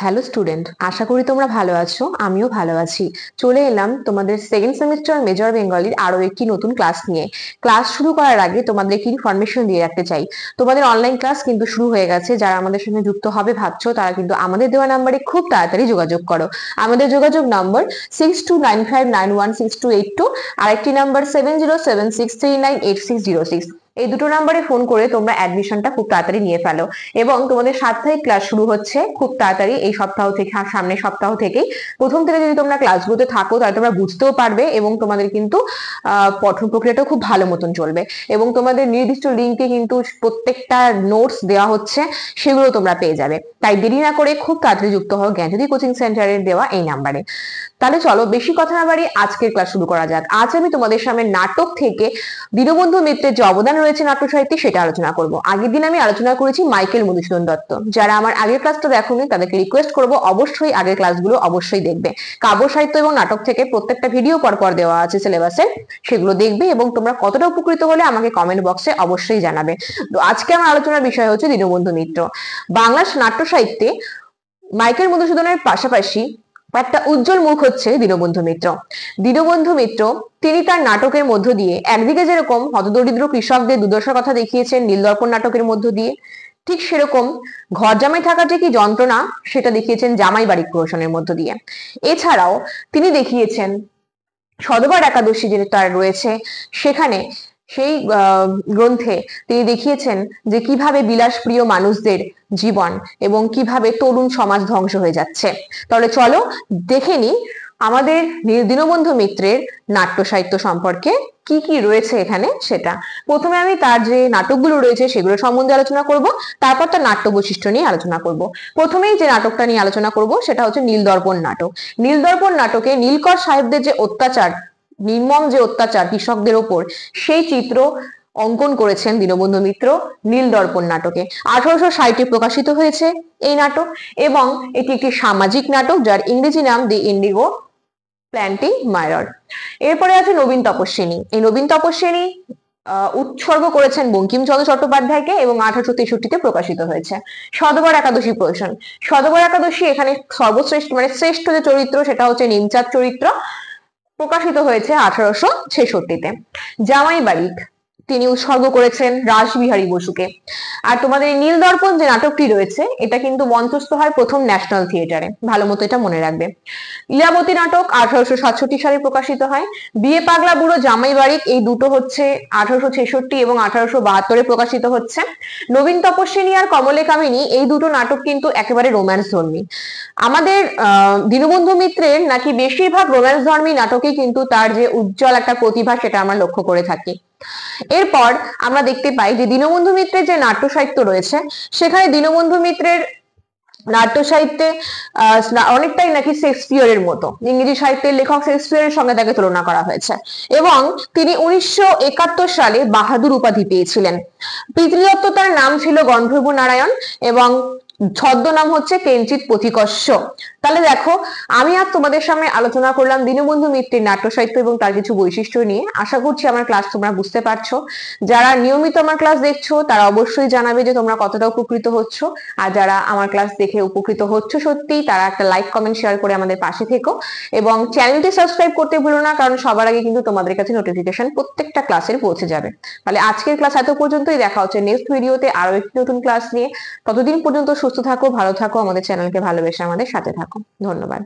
Hello student, আশা করি তোমরা ভালো আছো। আমিও ভালো আছি। চলে এলাম তোমাদের সেকেন্ড সেমিস্টার মেজর বেঙ্গলির আরো একটি নতুন ক্লাস নিয়ে। ক্লাস শুরু করার আগে তোমাদের একটি ইনফরমেশন দিয়ে রাখতে চাই। তোমাদের অনলাইন ক্লাস কিন্তু শুরু হয়ে গেছে। যারা আমাদের সঙ্গে যুক্ত হবে ভাবছো, তারা কিন্তু আমাদের দেওয়া নাম্বারে খুব তাড়াতাড়ি যোগাযোগ করো। আমাদের যোগাযোগ নাম্বার 6295916282, আর একটি নাম্বার 7076398606। এই দুটো নাম্বারে ফোন করে তোমরা অ্যাডমিশনটা খুব তাড়াতাড়ি নিয়ে ফেলো। এবং তোমাদের সাপ্তাহিক ক্লাস শুরু হচ্ছে খুব তাড়াতাড়ি, এই সপ্তাহ থেকে আর সামনের সপ্তাহ থেকেই। প্রথম থেকে যদি তোমরা ক্লাসগুলোতে থাকো তাহলে তোমরা বুঝতেও পারবে এবং তোমাদের কিন্তু পঠন প্রক্রিয়াটাও খুব ভালো মতন চলবে। এবং তোমাদের নির্দিষ্ট লিঙ্কে কিন্তু প্রত্যেকটা নোটস দেওয়া হচ্ছে, সেগুলো তোমরা পেয়ে যাবে। তাই দেরি না করে খুব তাড়াতাড়ি যুক্ত হও জ্ঞানজ্যোতি কোচিং সেন্টারের দেওয়া এই নাম্বারে। তাহলে চলো বেশি কথা না বাড়িয়ে আজকের ক্লাস শুরু করা যাক। আজ আমি তোমাদের সামনে নাটক থেকে দীনবন্ধু মিত্রের যে অবদান রয়েছে নাট্য সাহিত্যে সেটা আলোচনা করব। আগের দিন আমি আলোচনা করেছি মাইকেল মধুসূদন দত্ত। যারা আমার আগের ক্লাসটা দেখোনি তাদেরকে রিকোয়েস্ট করব অবশ্যই আগের ক্লাসগুলো অবশ্যই দেখবে। কাব্য সাহিত্য এবং নাটক থেকে প্রত্যেকটা ভিডিও পরপর দেওয়া আছে সিলেবাসে, সেগুলো দেখবে এবং তোমরা কতটা উপকৃত হলে আমাকে কমেন্ট বক্সে অবশ্যই জানাবে। তো আজকে আমার আলোচনার বিষয় হচ্ছে দীনবন্ধু মিত্র। বাংলা নাট্য সাহিত্যে মাইকেল মধুসূদনের পাশাপাশি একটা উজ্জ্বল মুখ হচ্ছে দীনবন্ধু মিত্র। দীনবন্ধু মিত্র তিনি তার নাটকের মধ্য দিয়ে একদিকে যেরকম হতদরিদ্র কৃষকদের দুর্দশার কথা দেখিয়েছেন নীলদর্পণ নাটকের মধ্য দিয়ে, ঠিক সেরকম ঘর জামাই থাকার যে কি যন্ত্রণা সেটা দেখিয়েছেন জামাই বাড়ি প্রহসনের মধ্য দিয়ে। এছাড়াও তিনি দেখিয়েছেন সধবার একাদশী যে তার রয়েছে, সেখানে সেই গ্রন্থে তিনি দেখিয়েছেন যে কিভাবে বিলাসপ্রিয় মানুষদের জীবন এবং কিভাবে তরুণ সমাজ ধ্বংস হয়ে যাচ্ছে। তাহলে চলো দেখে নি আমাদের দীনবন্ধু মিত্রের নাট্য সাহিত্য সম্পর্কে কি কি রয়েছে এখানে সেটা। প্রথমে আমি তার যে নাটকগুলো রয়েছে সেগুলো সম্বন্ধে আলোচনা করব, তারপর তার নাট্য বৈশিষ্ট্য নিয়ে আলোচনা করব। প্রথমেই যে নাটকটা নিয়ে আলোচনা করব সেটা হচ্ছে নীলদর্পণ নাটক। নীলদর্পণ নাটকে নীলকর সাহেবদের যে অত্যাচার, নির্মম যে অত্যাচার কৃষকদের ওপর, সেই চিত্র অঙ্কন করেছেন দীনবন্ধু মিত্র নীলদর্পণ নাটকে। 1860-এ প্রকাশিত হয়েছে এই নাটক এবং এটি একটি সামাজিক নাটক যার ইংরেজি নাম দি ইন্ডিগো প্ল্যান্টিং মাইরর। এরপরে আছে নবীন তপস্বিনী। এই নবীন তপস্বিনী উৎসর্গ করেছেন বঙ্কিমচন্দ্র চট্টোপাধ্যায়কে এবং 1863-তে প্রকাশিত হয়েছে। সধবার একাদশী প্রহসন। সধবার একাদশী এখানে সর্বশ্রেষ্ঠ মানে শ্রেষ্ঠ যে চরিত্র সেটা হচ্ছে নিমচাঁদ চরিত্র, প্রকাশিত হয়েছে 1866-তে। জামাই বাড়ি তিনি উৎসর্গ করেছেন রাসবিহারী বসুকে। আর তোমাদের এই নীলদর্পণ যে নাটকটি রয়েছে এটা কিন্তু মঞ্চস্থ হয় প্রথম ন্যাশনাল থিয়েটারে, ভালো মতো এটা মনে রাখবে। লীলাবতী নাটক 1867 সালে প্রকাশিত হয়। বিয়ে পাগলা বুড়ো জামাই বাড়ি এই দুটো হচ্ছে 1866 এবং 1872-এ প্রকাশিত হচ্ছে। নবীন তপস্বিনী আর কমলে কামিনী এই দুটো নাটক কিন্তু একেবারে রোম্যান্স ধর্মী। আমাদের দীনবন্ধু মিত্রের নাকি বেশিরভাগ রোম্যান্স ধর্মী নাটকে কিন্তু তার যে উজ্জ্বল একটা প্রতিভা সেটা আমরা লক্ষ্য করে থাকি। এরপর আমরা দেখতে পাই যে দীনবন্ধু মিত্রের যে নাট্য সাহিত্য রয়েছে সেখানে দীনবন্ধু মিত্রের নাট্য সাহিত্যে অনেকটাই নাকি শেক্সপিয়রের মতো, ইংরেজি সাহিত্যের লেখক শেক্সপিয়রের সঙ্গে তাকে তুলনা করা হয়েছে। এবং তিনি 1971 সালে বাহাদুর উপাধি পেয়েছিলেন। পিতৃদত্ত তার নাম ছিল গন্ধর্ব নারায়ণ এবং ছদ্মনাম হচ্ছে কেঞ্চিত পথিকস্য। তাহলে দেখো, আমি আর তোমাদের সামনে আলোচনা করলাম দীনবন্ধু মিত্রের নাট্য সাহিত্য এবং তার কিছু বৈশিষ্ট্য নিয়ে। আশা করছি আমার ক্লাস তোমরা বুঝতে পারছো। যারা নিয়মিত আমার ক্লাস দেখছো তারা অবশ্যই জানাবে যে তোমরা কতটা উপকৃত হচ্ছ। আর যারা আমার ক্লাস দেখে উপকৃত হচ্ছ সত্যি, তারা একটা লাইক কমেন্ট শেয়ার করে আমাদের পাশে থেকো এবং চ্যানেলটি সাবস্ক্রাইব করতে ভুলো না, কারণ সবার আগে কিন্তু তোমাদের কাছে নোটিফিকেশন প্রত্যেকটা ক্লাসের পৌঁছে যাবে। তাহলে আজকের ক্লাস এত পর্যন্তই। দেখা হচ্ছে নেক্সট ভিডিওতে আরো একটি নতুন ক্লাস নিয়ে। ততদিন পর্যন্ত সুস্থ থাকো, ভালো থাকো, আমাদের চ্যানেলকে ভালোবেসে আমাদের সাথে থাকো। ধন্যবাদ।